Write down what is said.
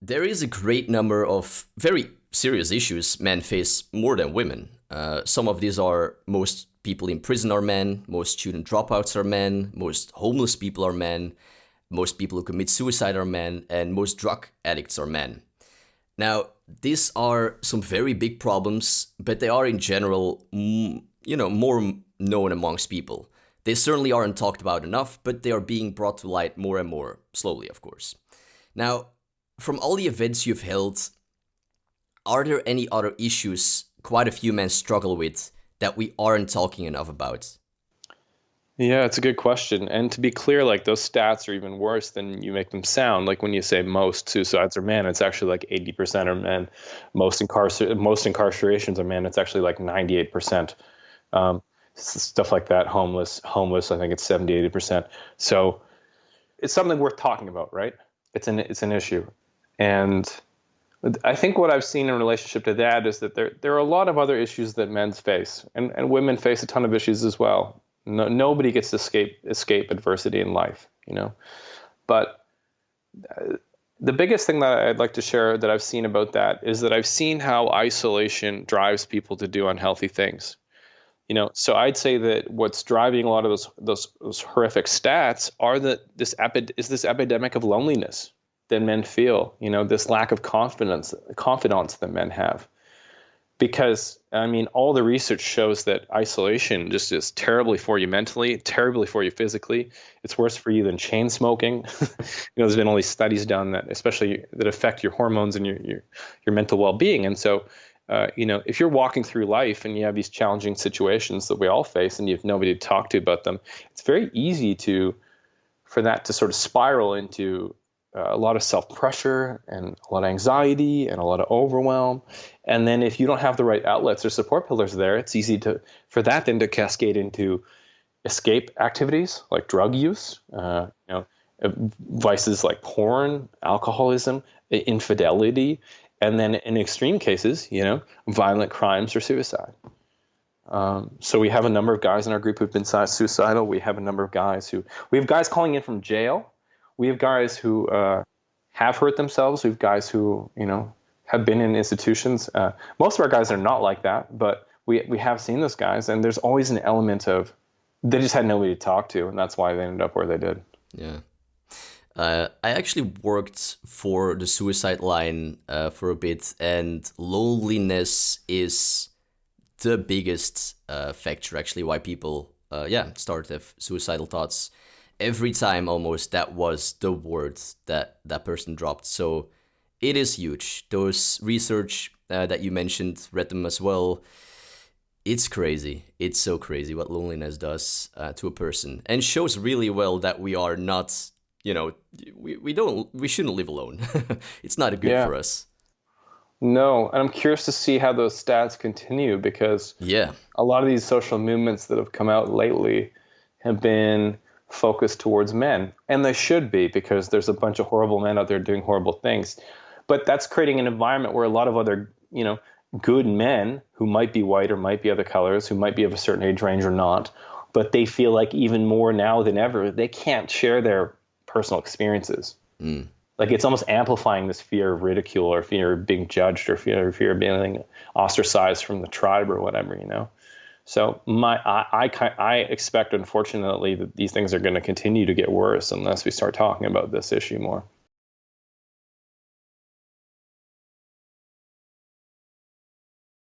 there is a great number of very serious issues men face more than women. Some of these are most people in prison are men, most student dropouts are men, most homeless people are men, most people who commit suicide are men, and most drug addicts are men. Now, these are some very big problems, but they are in general, more known amongst people. They certainly aren't talked about enough, but they are being brought to light more and more slowly, of course. Now, from all the events you've held, are there any other issues quite a few men struggle with that we aren't talking enough about? Yeah, it's a good question. And to be clear, like those stats are even worse than you make them sound. Like when you say most suicides are men, it's actually like 80% are men. Most incarcerations are men. It's actually like 98%. Stuff like that. Homeless. I think it's 70, 80%. So it's something worth talking about, right? It's an issue. And I think what I've seen in relationship to that is that there are a lot of other issues that men face, and women face a ton of issues as well. Nobody gets to escape adversity in life, But the biggest thing that I'd like to share that I've seen about that is that I've seen how isolation drives people to do unhealthy things. So I'd say that what's driving a lot of those horrific stats are this epidemic of loneliness that men feel. This lack of confidence that men have. Because, all the research shows that isolation just is terribly for you mentally, terribly for you physically. It's worse for you than chain smoking. There's been all these studies done that affect your hormones and your mental well-being. And so, if you're walking through life and you have these challenging situations that we all face and you have nobody to talk to about them, it's very easy for that to sort of spiral into a lot of self-pressure and a lot of anxiety and a lot of overwhelm. And then if you don't have the right outlets or support pillars there, it's easy for that then to cascade into escape activities like drug use, vices like porn, alcoholism, infidelity, and then in extreme cases, violent crimes or suicide. So we have a number of guys in our group who've been suicidal. We have a number of guys we have guys calling in from jail. We have guys who have hurt themselves. We have guys who, have been in institutions. Most of our guys are not like that, but we have seen those guys, and there's always an element of they just had nobody to talk to, and that's why they ended up where they did. Yeah. I actually worked for the suicide line for a bit, and loneliness is the biggest factor, actually, why people, start to have suicidal thoughts. Every time almost that was the word that person dropped. So it is huge. Those research that you mentioned, read them as well. It's crazy. It's so crazy what loneliness does to a person, and shows really well that we are not, we shouldn't live alone. It's not good for us. No, and I'm curious to see how those stats continue, because a lot of these social movements that have come out lately have been focused towards men, and they should be, because there's a bunch of horrible men out there doing horrible things. But that's creating an environment where a lot of other, good men who might be white or might be other colors, who might be of a certain age range or not, but they feel like even more now than ever, they can't share their personal experiences. Like it's almost amplifying this fear of ridicule or fear of being judged or fear of being ostracized from the tribe or whatever, So I expect, unfortunately, that these things are going to continue to get worse unless we start talking about this issue more.